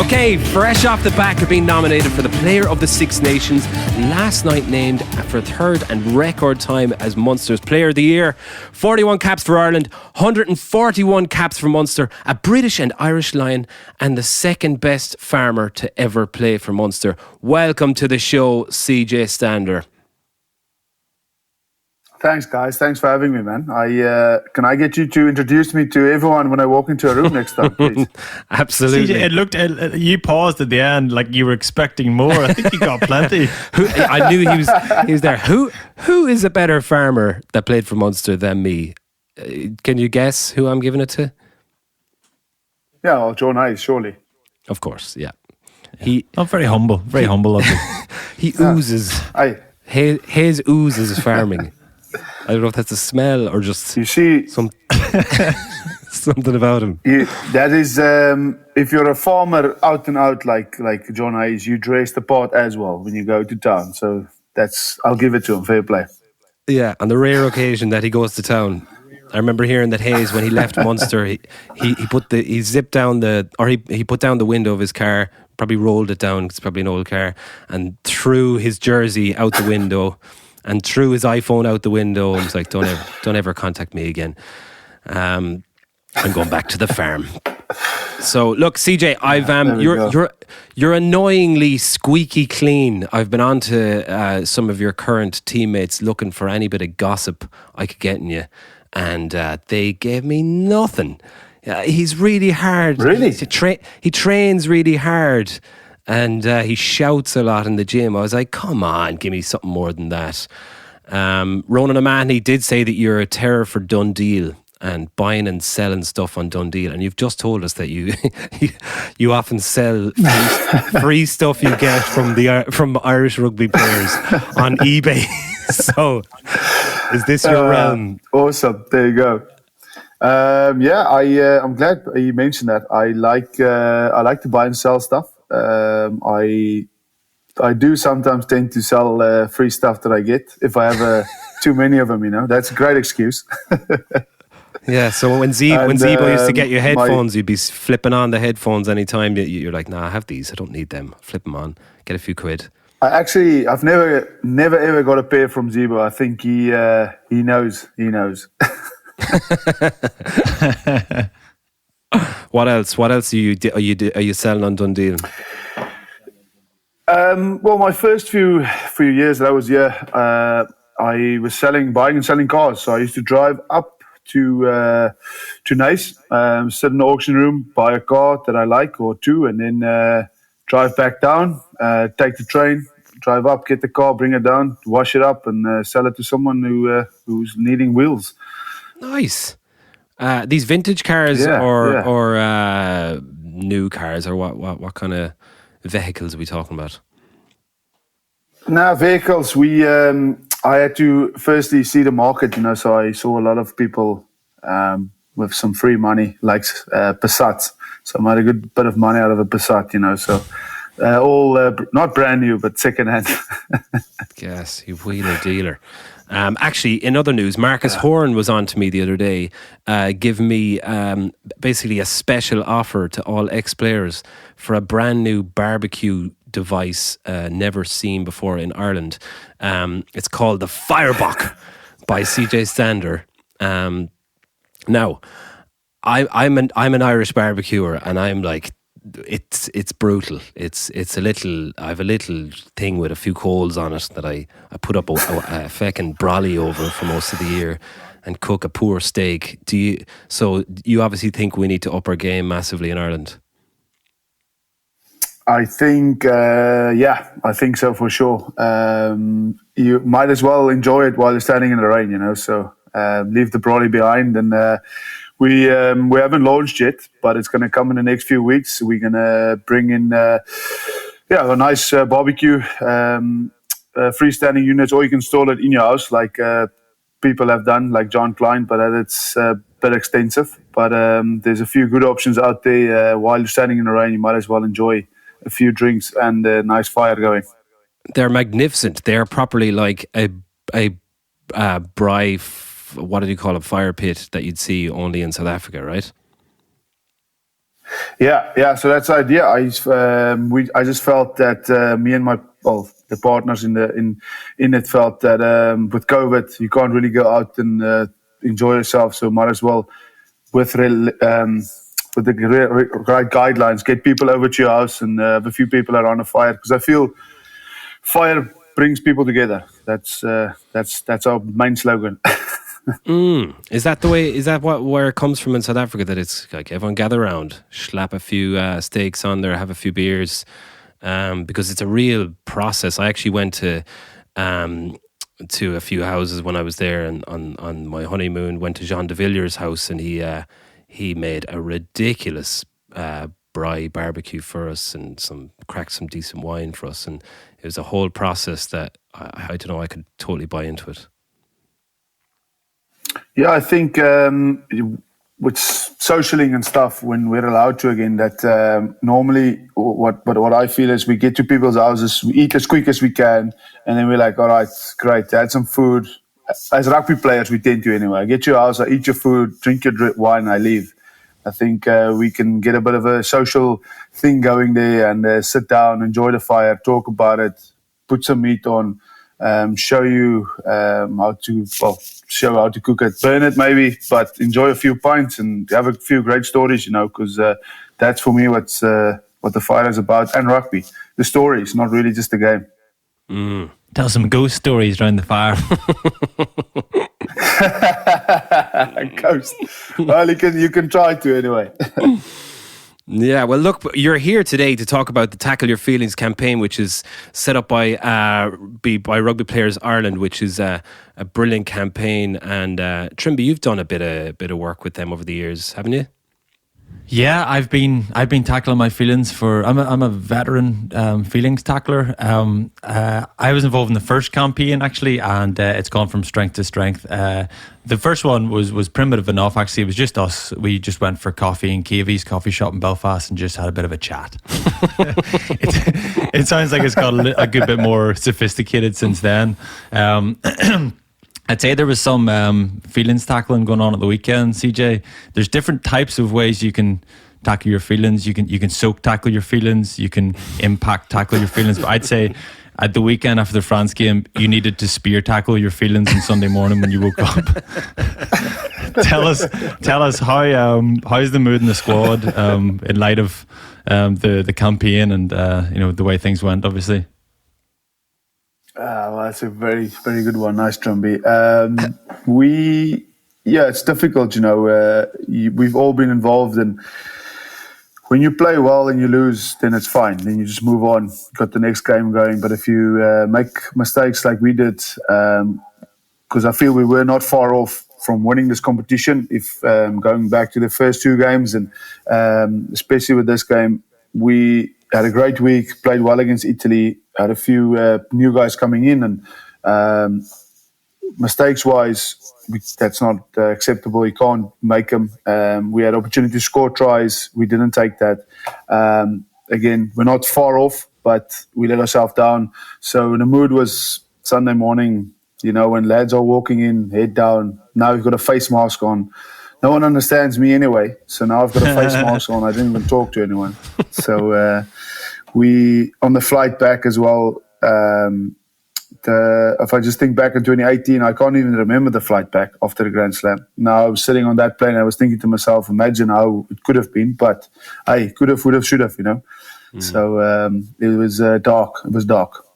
Okay, fresh off the back of being nominated for the Player of the Six Nations, last night named for a third and record time as Munster's Player of the Year. 41 caps for Ireland, 141 caps for Munster, a British and Irish Lion, and the second best farmer to ever play for Munster. Welcome to the show, CJ Stander. Thanks, guys. Thanks for having me, man. Can I get you to introduce me to everyone when I walk into a room next time, please? Absolutely. CJ, it looked. You paused at the end like you were expecting more. I think you got plenty. I knew he was there. Who is a better farmer that played for Munster than me? Can you guess who I'm giving it to? Yeah, well, John Hayes, surely. Of course, yeah. I'm very humble of him. He oozes. Hayes oozes farming. I don't know if that's a smell or just you see something about him. That is, if you're a farmer out and out like John Hayes, you dress the part as well when you go to town. So I'll give it to him. Fair play. Yeah, on the rare occasion that he goes to town, I remember hearing that Hayes, when he left Munster, he put down the window of his car, probably rolled it down. It's probably an old car, and threw his jersey out the window. And threw his iPhone out the window and was like, don't ever contact me again. I'm going back to the farm. So look, CJ, you're annoyingly squeaky clean. I've been on to some of your current teammates looking for any bit of gossip I could get in you, and they gave me nothing. He's really hard. Really? He trains really hard. And he shouts a lot in the gym. I was like, come on, give me something more than that. Ronan O'Mahony did say that you're a terror for Dundee and buying and selling stuff on Dundee. And you've just told us that you often sell free stuff you get from Irish rugby players on eBay. So, is this your realm? Awesome. There you go. I'm glad you mentioned that. I like to buy and sell stuff. I do sometimes tend to sell free stuff that I get if I have too many of them. That's a great excuse. Yeah. So when Zebo used to get you headphones, you'd be flipping on the headphones anytime you're like, nah, I have these. I don't need them. Flip them on. Get a few quid. I've never ever got a pair from Zebo. I think he knows. He knows. What else are you selling on Dundee? Well, my first few years that I was here, I was buying and selling cars. So I used to drive up to Nice, sit in the auction room, buy a car that I like or two, and then drive back down, take the train, drive up, get the car, bring it down, wash it up, and sell it to someone who's needing wheels. Nice. These vintage cars or new cars, or what kind of vehicles are we talking about? Now, vehicles. I had to firstly see the market, so I saw a lot of people with some free money, like Passats. So I made a good bit of money out of a Passat, so all not brand new, but second hand. Yes, you wheeler dealer. Actually, in other news, Marcus Horan was on to me the other day, giving me basically a special offer to all ex-players for a brand new barbecue device never seen before in Ireland. It's called the Firebox by CJ Stander. Now, I'm an Irish barbecuer, and I'm like, it's brutal. It's a little. I have a little thing with a few coals on it that I put up a feckin' brolly over for most of the year and cook a poor steak. So you obviously think we need to up our game massively in Ireland? I think, I think so for sure. You might as well enjoy it while you're standing in the rain, So leave the brolly behind and. We haven't launched yet, but it's going to come in the next few weeks. We're going to bring in a nice barbecue, freestanding units, or you can install it in your house like people have done, like John Klein, but it's a bit extensive. But there's a few good options out there. While you're standing in the rain, you might as well enjoy a few drinks and a nice fire going. They're magnificent. They're properly like a braai, what do you call it, fire pit that you'd see only in South Africa, right? Yeah. So that's the idea. I just felt that me and the partners in it felt that with COVID you can't really go out and enjoy yourself. So might as well with the right guidelines, get people over to your house and have a few people around a fire, because I feel fire brings people together. That's our main slogan. Is that the way? Is that where it comes from in South Africa? That it's like everyone gather around, slap a few steaks on there, have a few beers, because it's a real process. I actually went to a few houses when I was there, and on my honeymoon, went to Jean de Villiers' house, and he made a ridiculous braai barbecue for us, and cracked some decent wine for us, and it was a whole process that I don't know, I could totally buy into it. Yeah, I think with socialing and stuff, when we're allowed to again, that normally what I feel is we get to people's houses, we eat as quick as we can, and then we're like, all right, great, add some food. As rugby players, we tend to anyway. I get to your house, I eat your food, drink your wine, I leave. I think we can get a bit of a social thing going there and sit down, enjoy the fire, talk about it, put some meat on, show you how to cook it, burn it maybe, but enjoy a few pints and have a few great stories, because that's for me what the fire is about, and rugby. The stories, not really just the game. Tell some ghost stories around the fire. Ghost. Well, you can try to anyway. Yeah, well, look, you're here today to talk about the Tackle Your Feelings campaign, which is set up by Rugby Players Ireland, which is a brilliant campaign. And Trimby, you've done a bit of work with them over the years, haven't you? Yeah, I've been tackling my feelings for. I'm a veteran feelings tackler. I was involved in the first campaign actually, and it's gone from strength to strength. The first one was primitive enough. Actually, it was just us. We just went for coffee in KV's coffee shop in Belfast and just had a bit of a chat. It sounds like it's got a good bit more sophisticated since then. I'd say there was some feelings tackling going on at the weekend, CJ. There's different types of ways you can tackle your feelings. You can soak tackle your feelings. You can impact tackle your feelings. But I'd say at the weekend after the France game, you needed to spear tackle your feelings on Sunday morning when you woke up. Tell us how's the mood in the squad in light of the campaign and the way things went, obviously. Well, that's a very, very good one. Nice, Drumby. It's difficult, we've all been involved, and when you play well and you lose, then it's fine. Then you just move on, got the next game going. But if you make mistakes like we did, because I feel we were not far off from winning this competition, if going back to the first two games, and especially with this game, we had a great week, played well against Italy, had a few new guys coming in, and mistakes-wise, that's not acceptable. You can't make them. We had opportunity to score tries. We didn't take that. Again, we're not far off, but we let ourselves down. So the mood was Sunday morning, when lads are walking in, head down. Now we've got a face mask on. No one understands me anyway, so now I've got a face mask on. I didn't even talk to anyone. So we, on the flight back as well, if I just think back in 2018, I can't even remember the flight back after the Grand Slam. Now I was sitting on that plane, I was thinking to myself, imagine how it could have been, but hey, could have, would have, should have, So it was dark. It was dark.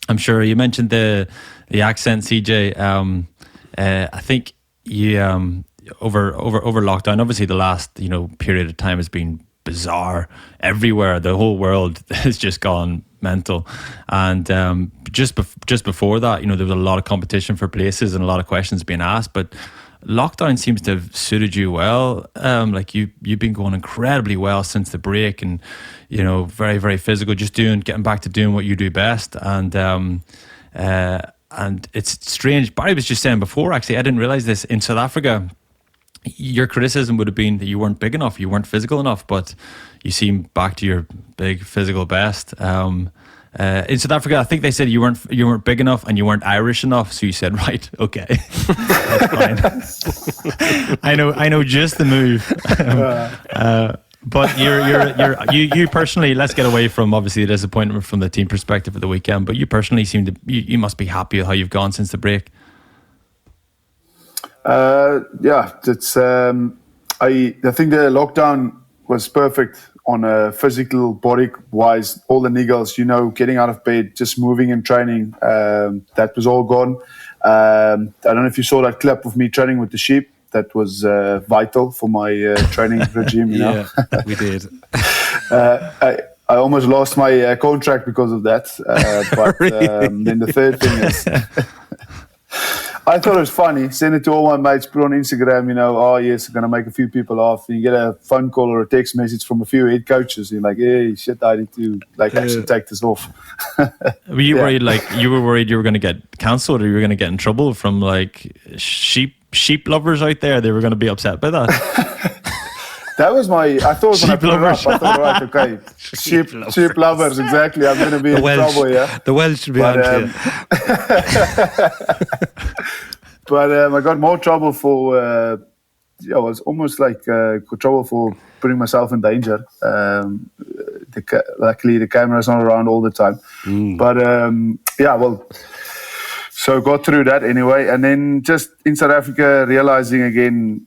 I'm sure you mentioned the accent, CJ. I think you over lockdown, obviously the last period of time has been bizarre everywhere. The whole world has just gone mental, and just before that, there was a lot of competition for places and a lot of questions being asked. But lockdown seems to have suited you well. Like you've been going incredibly well since the break, and very, very physical, just getting back to doing what you do best. And it's strange. Barry was just saying before, actually, I didn't realize this. In South Africa, your criticism would have been that you weren't big enough, you weren't physical enough, but you seem back to your big physical best. In South Africa, I think they said you weren't big enough and you weren't Irish enough, so you said, right, okay, that's fine. I know just the move. But you personally, let's get away from obviously the disappointment from the team perspective of the weekend. But you personally you must be happy with how you've gone since the break. Yeah, it's. I think the lockdown was perfect on a physical body wise. All the niggles, getting out of bed, just moving and training. That was all gone. I don't know if you saw that clip of me training with the sheep. That was vital for my training regime. Yeah, we did. I almost lost my contract because of that. But Really? then the third thing is, I thought it was funny. Send it to all my mates, put on Instagram, oh yes, I'm going to make a few people laugh. You get a phone call or a text message from a few head coaches. You're like, hey, shit, I need to actually take this off. Were you worried, you were worried you were going to get cancelled or you were going to get in trouble from sheep lovers out there? They were going to be upset by that. That was I thought when I put it up, I thought, right, okay, sheep lovers, exactly. I'm going to be in trouble, yeah. The Welsh should be on to you. But I got more trouble for, it was almost like got trouble for putting myself in danger. Luckily, the camera's not around all the time. But so got through that anyway. And then just in South Africa, realizing again,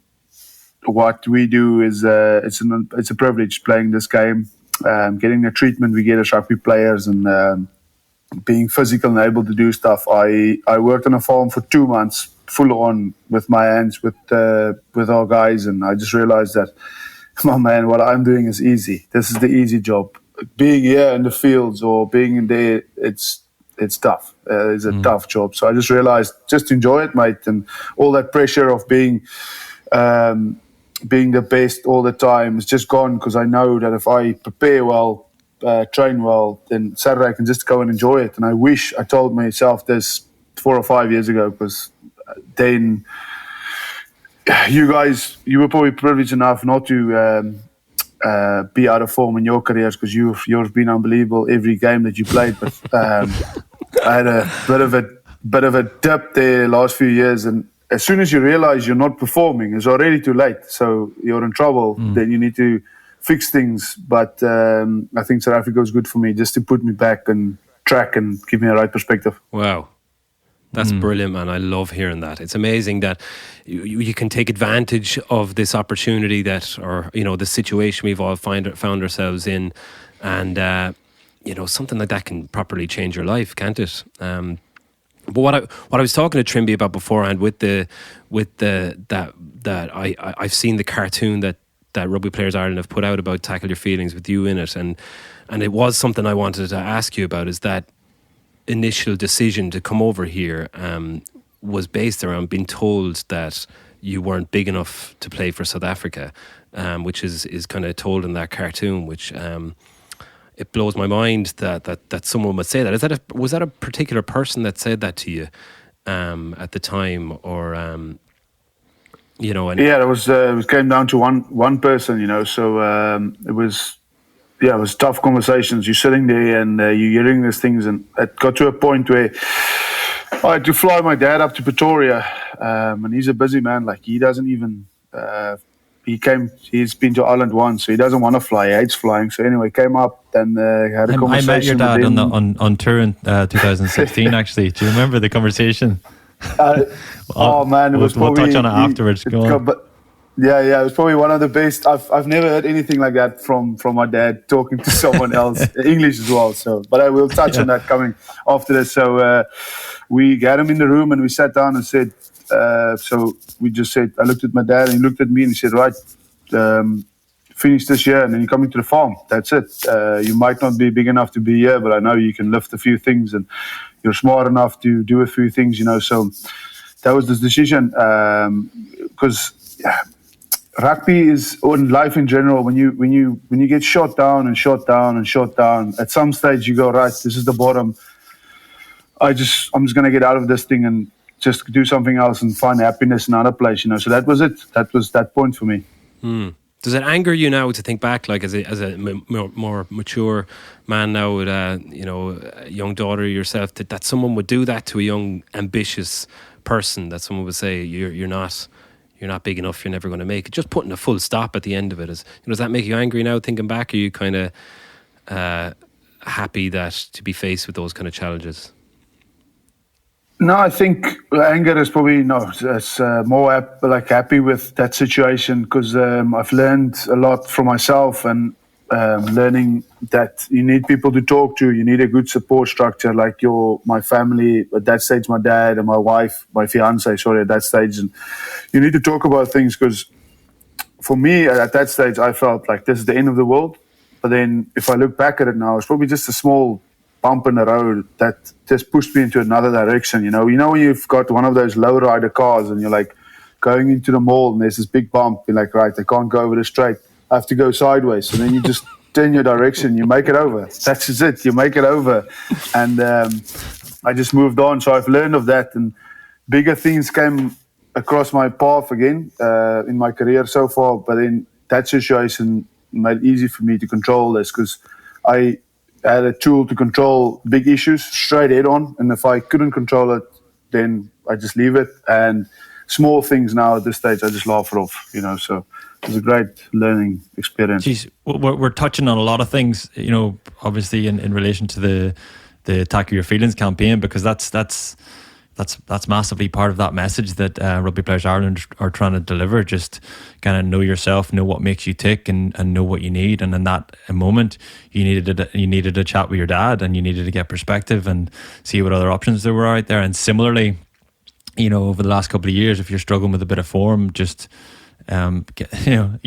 what we do is it's a privilege playing this game, getting the treatment we get as rugby players, and being physical and able to do stuff. I worked on a farm for 2 months, full on with my hands, with our guys, and I just realized that, come on, man, what I'm doing is easy. This is the easy job. Being here in the fields or being in there, it's tough. It's a tough job. So I just realized, just enjoy it, mate, and all that pressure of being the best all the time is just gone, because I know that if I prepare well, train well, then Saturday I can just go and enjoy it. And I wish I told myself this 4 or 5 years ago, because then you guys, you were probably privileged enough not to be out of form in your careers, because you've been unbelievable every game that you played. But I had a bit of a dip there last few years, and as soon as you realize you're not performing, it's already too late. So you're in trouble. Then you need to fix things. But I think South Africa was good for me, just to put me back on track and give me a right perspective. Wow. That's brilliant, man. I love hearing that. It's amazing that you can take advantage of this opportunity the situation we've all found ourselves in. And, something like that can properly change your life, can't it? But what I was talking to Trimby about beforehand I've seen the cartoon that Rugby Players Ireland have put out about Tackle Your Feelings with you in it, and it was something I wanted to ask you about. Is that initial decision to come over here was based around being told that you weren't big enough to play for South Africa, which is kind of told in that cartoon, which it blows my mind that someone would say that. Was that a particular person that said that to you at the time, or it came down to one person, so it was tough conversations. You're sitting there and you're hearing these things, and it got to a point where I had to fly my dad up to Pretoria, and he's a busy man. Like, he doesn't even he's been to Ireland once, so he doesn't want to fly. He hates flying. So anyway, came up and had a conversation. I met your dad on tour in 2016. Actually, do you remember the conversation? Oh man, we'll touch on it afterwards. Go on. But yeah, it was probably one of the best. I've never heard anything like that from my dad talking to someone else, English as well. So, but I will touch on that coming after this. So we got him in the room and we sat down and said. So we just said, I looked at my dad and he looked at me and he said, right, finish this year and then you're coming to the farm. That's it. You might not be big enough to be here, but I know you can lift a few things and you're smart enough to do a few things, So that was the decision. Because rugby is, or in life in general, when you get shot down, at some stage you go, right, this is the bottom. I'm just going to get out of this thing and just do something else and find happiness in another place, So that was it. That was that point for me. Does it anger you now to think back, like as a more mature man now with a young daughter yourself, that someone would do that to a young ambitious person? That someone would say you're you're not big enough, you're never going to make it. Just putting a full stop at the end of it is, does that make you angry now thinking back? Are you kind of happy that to be faced with those kind of challenges? No, I think anger is probably it's more happy with that situation, because I've learned a lot from myself, and learning that you need people to talk to. You need a good support structure, like my family at that stage, my dad and my wife, my fiance, sorry, at that stage. And you need to talk about things, because for me at that stage, I felt like this is the end of the world. But then if I look back at it now, it's probably just a small bump in the road that just pushed me into another direction. You know when you've got one of those lowrider cars and you're like going into the mall and there's this big bump, you're like, right, I can't go over the straight, I have to go sideways. And then you just turn your direction, you make it over. That's just it, you make it over. And I just moved on. So I've learned of that, and bigger things came across my path again in my career so far. But then that situation made it easy for me to control this, because I had a tool to control big issues straight head on, and if I couldn't control it, then I just leave it. And small things now at this stage, I just laugh it off, so it was a great learning experience. Jeez, we're touching on a lot of things, obviously in relation to the Tackle Your Feelings campaign, because that's massively part of that message that Rugby Players Ireland are trying to deliver. Just kind of know yourself, know what makes you tick, and know what you need. And in that moment, you needed a chat with your dad, and you needed to get perspective and see what other options there were out there. And similarly, over the last couple of years, if you're struggling with a bit of form, just you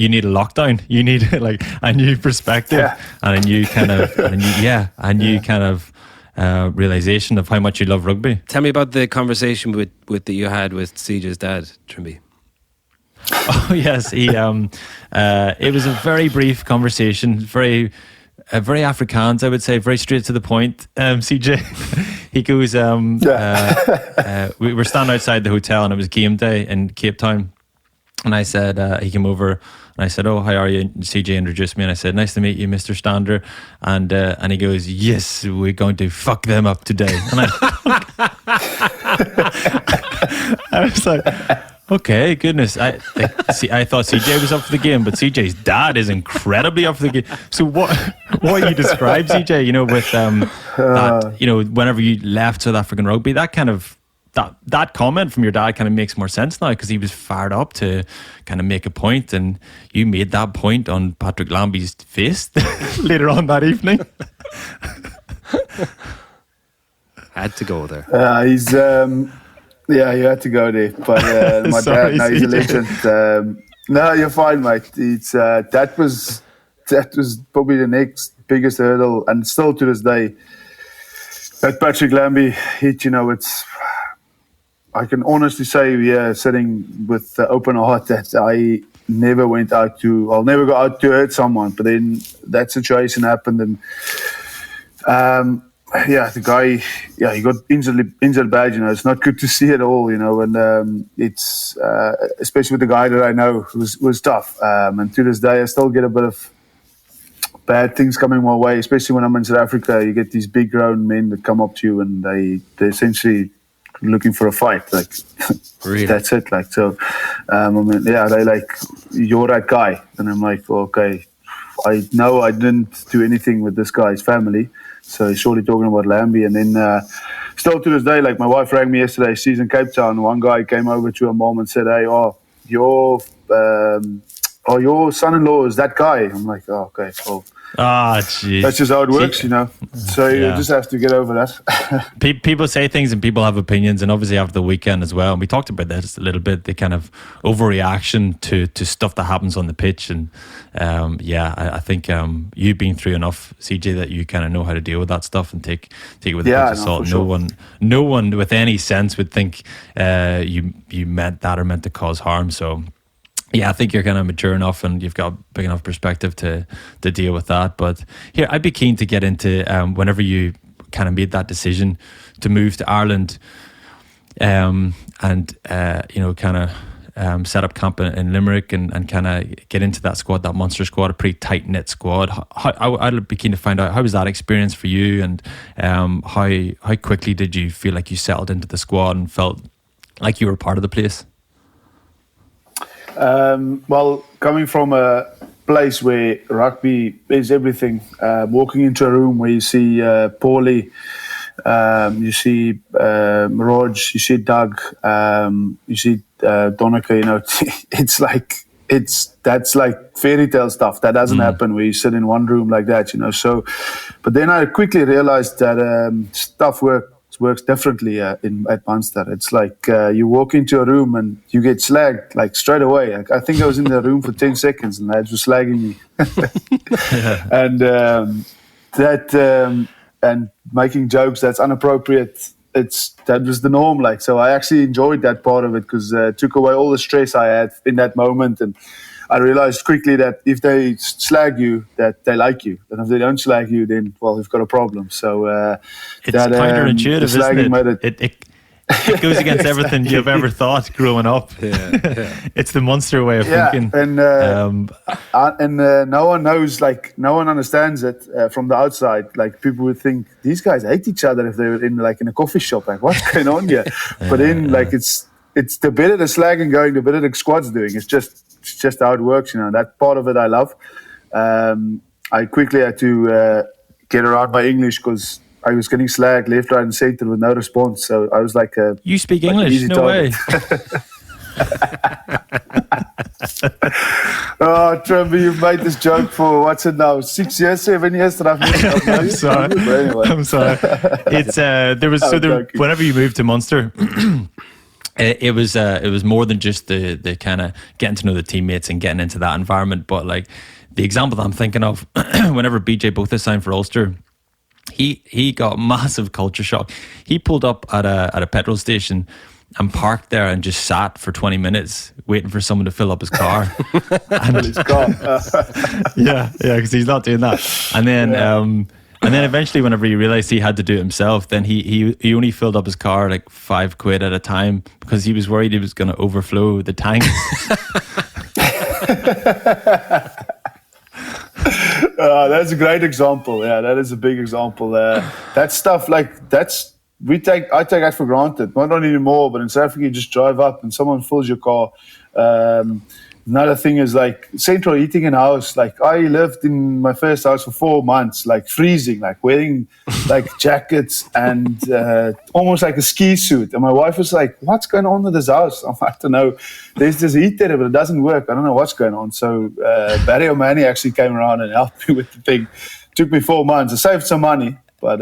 need a lockdown. You need like a new perspective, and a new kind of realization of how much you love rugby. Tell me about the conversation that you had with CJ's dad, Trimby. Oh yes, he. It was a very brief conversation, very Afrikaans, I would say, very straight to the point. CJ, he goes, we were standing outside the hotel, and it was game day in Cape Town, and I said, he came over. And I said, "Oh, how are you?" And CJ introduced me, and I said, "Nice to meet you, Mr. Stander." And he goes, "Yes, we're going to fuck them up today." And I was like, "Okay, goodness." I thought CJ was up for the game, but CJ's dad is incredibly up for the game. So what you described, CJ, with that, whenever you left South African rugby, that kind of. That comment from your dad kind of makes more sense now, because he was fired up to kind of make a point, and you made that point on Patrick Lambie's face later on that evening. Had to go there. He's you had to go there. But my Sorry, dad, he's a CJ. legend. No, you're fine, mate. It's that was probably the next biggest hurdle, and still to this day, that Patrick Lambie hit. It's. I can honestly say, sitting with the open heart, that I never I'll never go out to hurt someone. But then that situation happened, and the guy, he got injured bad. It's not good to see at all. And it's especially with the guy that I know was tough. And to this day, I still get a bit of bad things coming my way, especially when I'm in South Africa. You get these big grown men that come up to you, and they essentially looking for a fight, like really? That's it, like. So they like, you're that guy, and I'm like, well, okay, I know I didn't do anything with this guy's family, so he's surely talking about Lambie. And then still to this day, like, my wife rang me yesterday, she's in Cape Town, one guy came over to her mom and said, "Hey, your son-in-law is that guy." I'm like, oh, okay, well, jeez. That's just how it works, So you just have to get over that. People say things, and people have opinions, and obviously after the weekend as well. And we talked about this a little bit, the kind of overreaction to stuff that happens on the pitch. And I think you've been through enough, CJ, that you kind of know how to deal with that stuff and take it with a pinch of salt. No one with any sense would think you meant that or meant to cause harm. So. Yeah, I think you're kind of mature enough, and you've got big enough perspective to deal with that. But here, I'd be keen to get into whenever you kind of made that decision to move to Ireland, and set up camp in Limerick and kind of get into that squad, that Munster squad, a pretty tight knit squad. I'd be keen to find out, how was that experience for you, and how quickly did you feel like you settled into the squad and felt like you were part of the place? Well, coming from a place where rugby is everything, walking into a room where you see Paulie, you see Rog, you see Doug, you see Donica, that's like fairy tale stuff. That doesn't happen where you sit in one room like that, So, but then I quickly realized that stuff works differently at Munster. It's like you walk into a room and you get slagged like straight away. Like, I think I was in the room for 10 seconds and lads were slagging me. And and making jokes that's inappropriate. That was the norm. Like, so I actually enjoyed that part of it because it took away all the stress I had in that moment. And I realized quickly that if they slag you, that they like you. And if they don't slag you, then, well, we've got a problem. So it's counterintuitive, isn't it? It goes against everything you've ever thought growing up. It's the Munster way of thinking. And no one knows, like, no one understands it from the outside. Like, people would think these guys hate each other if they were in a coffee shop. Like, what's going on here? But then, like, it's the better the slagging going, the better the squad's doing. It's just how it works, That part of it I love. I quickly had to get around my English because I was getting slagged left, right, and centre with no response. So I was like, "You speak English? No way!" Oh, Trevor, you've made this joke for what's it now? 6 years, 7 years that I've known you. I'm sorry. Anyway. I'm sorry. It's whenever you moved to Munster. It was more than just the kind of getting to know the teammates and getting into that environment. But like the example that I'm thinking of, whenever BJ Botha signed for Ulster, he got massive culture shock. He pulled up at a petrol station and parked there and just sat for 20 minutes waiting for someone to fill up his car. Yeah, because he's not doing that. And then eventually, whenever he realised he had to do it himself, then he only filled up his car like £5 at a time because he was worried he was going to overflow the tank. That's a great example. Yeah, that is a big example. That stuff I take that for granted. Not anymore, but in South Africa, you just drive up and someone fills your car. Another thing is like central heating in house. Like I lived in my first house for 4 months, like freezing, like wearing like jackets and almost like a ski suit. And my wife was like, "What's going on with this house?" I'm like, "I don't know. There's this heater, but it doesn't work. I don't know what's going on." So Barry O'Mahony actually came around and helped me with the thing. Took me 4 months. I saved some money, but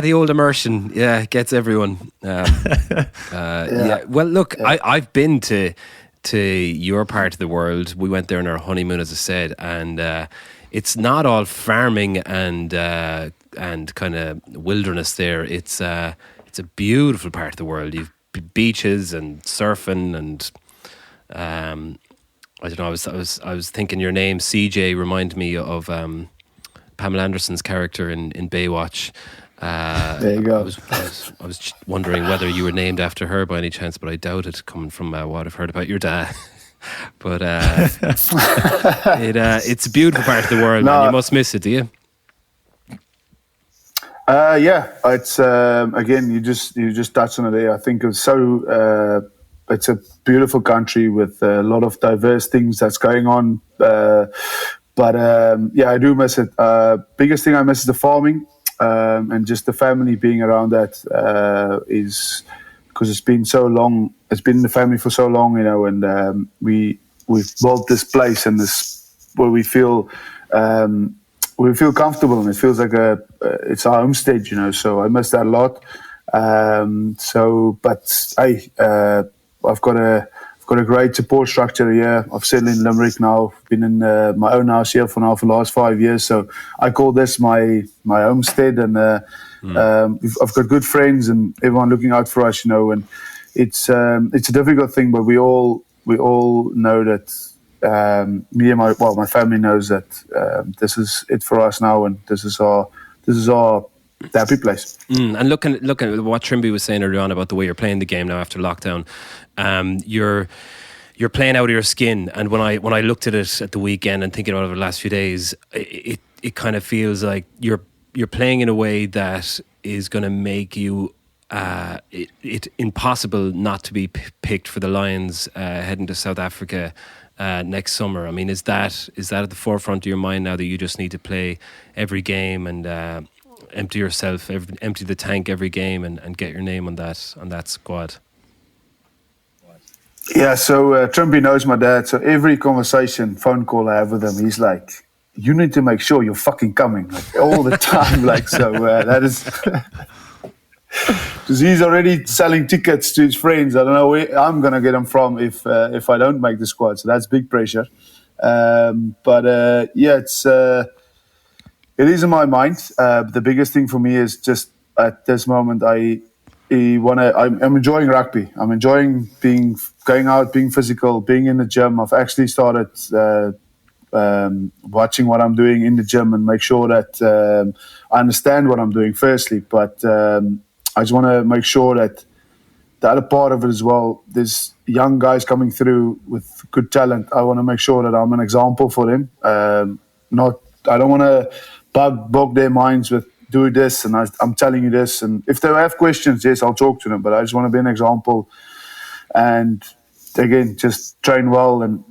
the old immersion, gets everyone. Yeah. Well, look, I've been to your part of the world. We went there on our honeymoon, as I said, and it's not all farming and kind of wilderness there. It's a beautiful part of the world. You've beaches and surfing and I don't know. I was thinking your name CJ reminded me of Pamela Anderson's character in Baywatch. There you go. I was wondering whether you were named after her by any chance, but I doubt it, coming from what I've heard about your dad. But it's a beautiful part of the world. No, man. You must miss it, do you? Yeah, it's again. You just touched on it there. I think it's so. It's a beautiful country with a lot of diverse things that's going on. But I do miss it. Biggest thing I miss is the farming. And just the family being around that is because it's been so long. It's been in the family for so long, and we've built this place and this where we feel comfortable, and it feels like it's our homestead, So I miss that a lot. I've got a great support structure here. I've settled in Limerick now. Been in my own house here for the last 5 years. So I call this my homestead, and I've got good friends and everyone looking out for us, And it's a difficult thing, but we all know that me and my family knows that this is it for us now, and this is our happy place. And looking at what Trimby was saying earlier on about the way you're playing the game now after lockdown, you're playing out of your skin. And when I looked at it at the weekend and thinking about it over the last few days, it kind of feels like you're playing in a way that is going to make you it impossible not to be picked for the Lions heading to South Africa next summer. I mean, is that at the forefront of your mind now that you just need to play every game and empty yourself, empty the tank every game and get your name on that squad? Yeah, so Trumpy knows my dad. So every phone call I have with him, he's like, "You need to make sure you're fucking coming," like, all the time. Like, so that is because he's already selling tickets to his friends. I don't know where I'm gonna get them from if I don't make the squad. So that's big pressure. But it is in my mind. The biggest thing for me is just at this moment, I'm enjoying rugby. I'm enjoying going out, being physical, being in the gym. I've actually started watching what I'm doing in the gym and make sure that I understand what I'm doing firstly. But I just want to make sure that the other part of it as well, there's young guys coming through with good talent. I want to make sure that I'm an example for them. I don't want to bog their minds with do this and I'm telling you this. And if they have questions, yes, I'll talk to them. But I just want to be an example. And again, just train well. And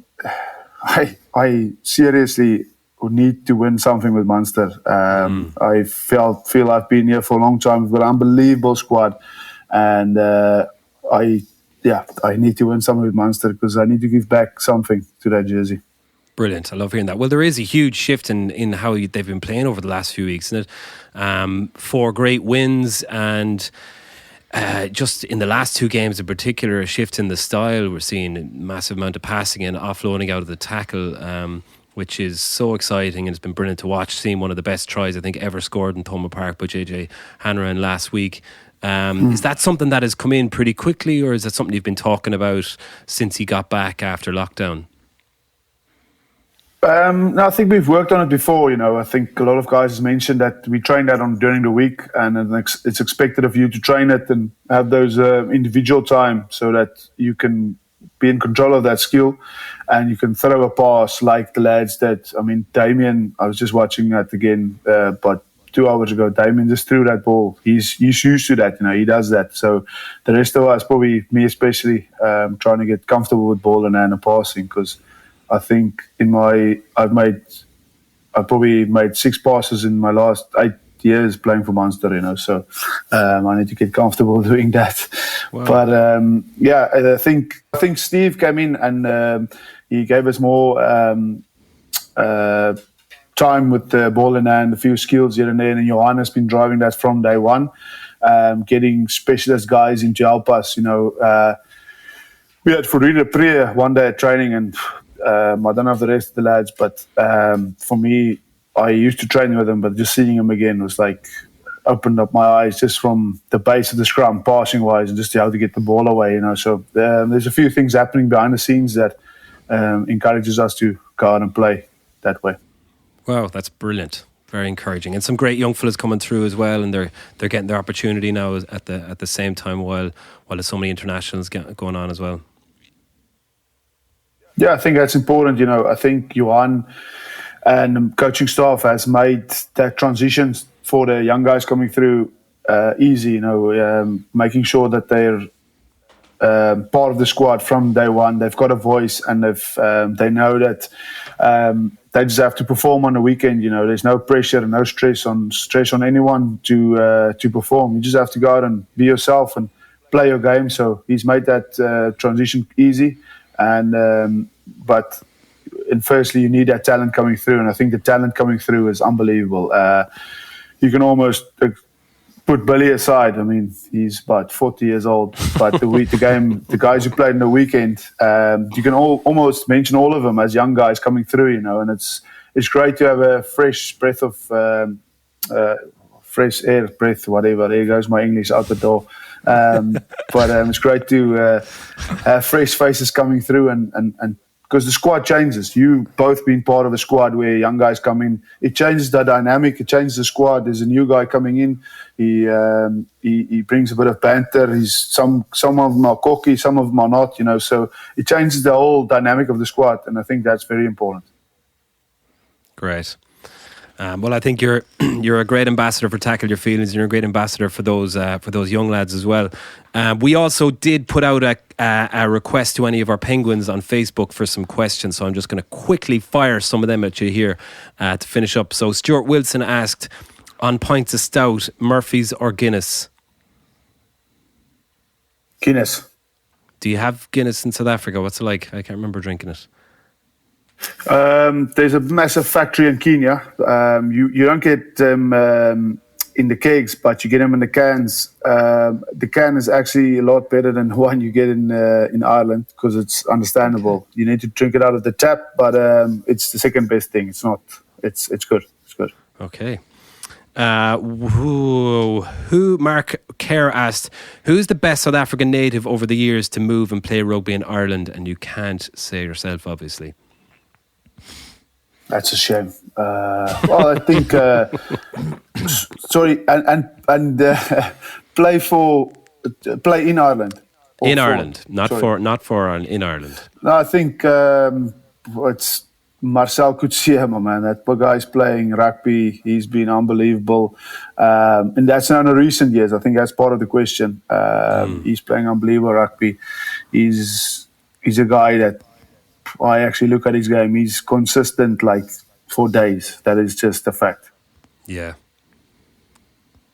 I seriously need to win something with Munster. I feel I've been here for a long time. We've got an unbelievable squad. And I need to win something with Munster because I need to give back something to that jersey. Brilliant. I love hearing that. Well, there is a huge shift in how they've been playing over the last few weeks, isn't it? 4 great wins and just in the last 2 games in particular, a shift in the style. We're seeing a massive amount of passing and offloading out of the tackle, which is so exciting, and it's been brilliant to watch. Seeing one of the best tries I think ever scored in Thomond Park by JJ Hanrahan last week. Is that something that has come in pretty quickly, or is that something you've been talking about since he got back after lockdown? No, I think we've worked on it before. I think a lot of guys mentioned that we train that during the week, and it's expected of you to train it and have those individual time so that you can be in control of that skill and you can throw a pass like the lads that. I mean, Damien, I was just watching that again, but 2 hours ago, Damien just threw that ball. He's used to that, he does that. So the rest of us, probably me especially, trying to get comfortable with ball and passing, because I think I've probably made 6 passes in my last 8 years playing for Munster, so I need to get comfortable doing that. Wow. But I think Steve came in and he gave us more time with the ball in hand, a few skills here and there, and Johan has been driving that from day one, getting specialist guys in to help us. We had Furida Priya one day at training, and I don't know the rest of the lads, but for me, I used to train with him, but just seeing him again was like opened up my eyes just from the base of the scrum, passing wise, and just how to get the ball away. So there's a few things happening behind the scenes that encourages us to go out and play that way. Wow, that's brilliant. Very encouraging, and some great young fellas coming through as well, and they're getting their opportunity now at the same time while there's so many internationals going on as well. Yeah, I think that's important. I think Johan and the coaching staff has made that transition for the young guys coming through easy. Making sure that they're part of the squad from day one. They've got a voice, and they know that they just have to perform on the weekend. There's no pressure and no stress on anyone to perform. You just have to go out and be yourself and play your game. So he's made that transition easy. And firstly, you need that talent coming through, and I think the talent coming through is unbelievable. You can almost put Billy aside. I mean, he's about 40 years old, but the guys who played in the weekend, you can almost mention all of them as young guys coming through. And it's great to have a fresh breath of fresh air, whatever. There goes my English out the door. But it's great to have fresh faces coming through, and because the squad changes. You both been part of a squad where young guys come in. It changes the dynamic. It changes the squad. There's a new guy coming in. He brings a bit of banter. Some of them are cocky, some of them are not. So it changes the whole dynamic of the squad, and I think that's very important. Great. Well, I think you're a great ambassador for Tackle Your Feelings, and you're a great ambassador for those young lads as well. We also did put out a request to any of our penguins on Facebook for some questions, so I'm just going to quickly fire some of them at you here to finish up. So Stuart Wilson asked, on pints of stout, Murphy's or Guinness? Guinness. Do you have Guinness in South Africa? What's it like? I can't remember drinking it. There's a massive factory in Kenya. You don't get them in the kegs, but you get them in the cans. The can is actually a lot better than the one you get in Ireland, because it's understandable. You need to drink it out of the tap, but it's the second best thing. It's not. It's good. It's good. Okay. Who Mark Kerr asked, who's the best South African native over the years to move and play rugby in Ireland? And you can't say yourself, obviously. That's a shame. Well, I think sorry, and play in Ireland. In Ireland, not for Ireland. In Ireland. No, I think it's Marcel Coetzee, my man. That guy's playing rugby. He's been unbelievable, and that's not in recent years. I think that's part of the question. He's playing unbelievable rugby. He's a guy that I actually look at his game. He's consistent, like, for days. That is just a fact. Yeah.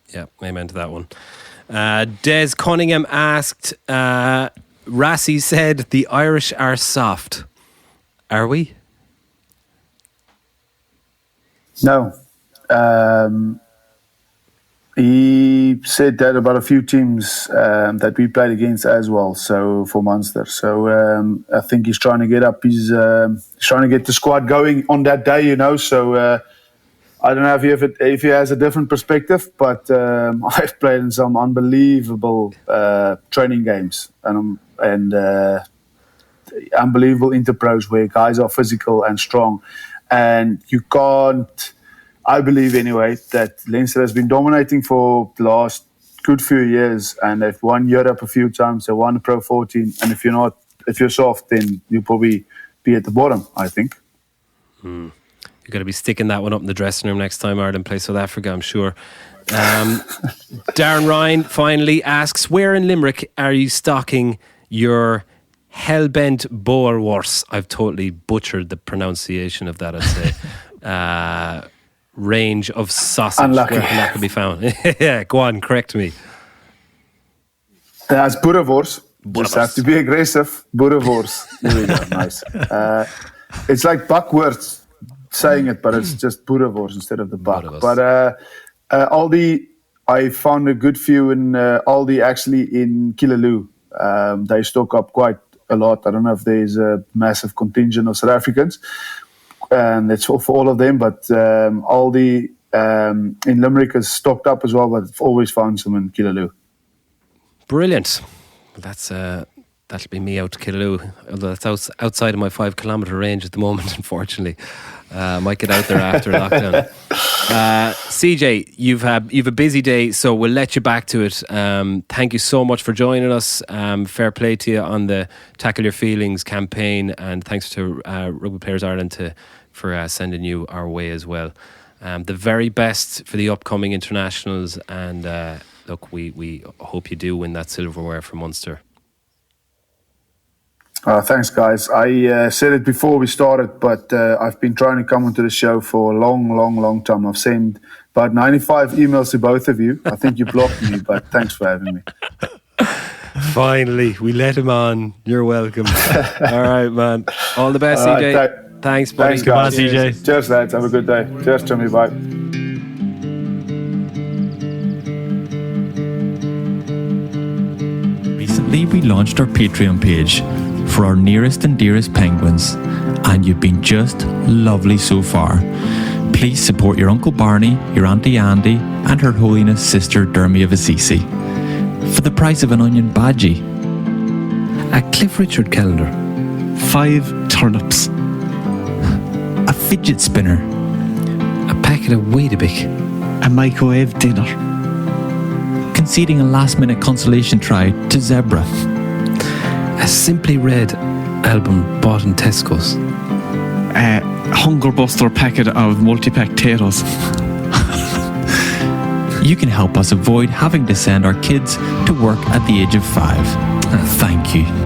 Yeah, amen to that one. Des Cunningham asked, Rassie said the Irish are soft. Are we? No. He said that about a few teams that we played against as well. So for Munster, so I think he's trying to get up. He's trying to get the squad going on that day, you know. So I don't know if he has a different perspective, but I've played in some unbelievable training games and unbelievable interpros where guys are physical and strong, and you can't. I believe anyway that Leinster has been dominating for the last good few years, and they've won Europe a few times. They won the Pro 14, and if you're soft, then you'll probably be at the bottom, I think. You're going to be sticking that one up in the dressing room next time Ireland plays South Africa, I'm sure. Darren Ryan finally asks, where in Limerick are you stocking your hellbent Boerewors? I've totally butchered the pronunciation of that, I'd say. Range of sausage. Unlucky. Where can that be found? Yeah, go on, correct me. That's Boerewors. Just have to be aggressive. Boerewors. There we go. Nice. It's like Buckworth saying it, but it's just Boerewors instead of the buck. But Aldi, I found a good few in Aldi, actually, in Killaloo. They stock up quite a lot. I don't know if there's a massive contingent of South Africans, and it's for all of them, but Aldi in Limerick is stocked up as well, but I've always found some in Killaloo. Brilliant. Well, that'll be me out to Killaloo, although that's outside of my 5 kilometre range at the moment, unfortunately. Might get out there after lockdown. CJ, you've a busy day, so we'll let you back to it. Thank you so much for joining us. Fair play to you on the Tackle Your Feelings campaign, and thanks to Rugby Players Ireland for sending you our way as well. The very best for the upcoming internationals, and look, we hope you do win that silverware for Munster. Thanks, guys. I said it before we started, but I've been trying to come onto the show for a long time. I've sent about 95 emails to both of you. I think you blocked me, but thanks for having me. Finally, we let him on. You're welcome. All right, man. All the best, CJ. Thanks, buddy. Thanks, guys. Come on, CJ. Cheers, lads. Have a good day. Cheers, Jimmy. Bye. Recently, we launched our Patreon page for our nearest and dearest penguins, and you've been just lovely so far. Please support your Uncle Barney, your Auntie Andy, and Her Holiness Sister Dermy of Assisi for the price of an onion bhaji, A Cliff Richard calendar, 5 turnips, a fidget spinner, a packet of Weetabix, a microwave dinner, conceding a last-minute consolation try to Zebra, a Simply Red album bought in Tesco's, Hunger Buster packet of multi-pack potatoes. You can help us avoid having to send our kids to work at the age of 5. Thank you.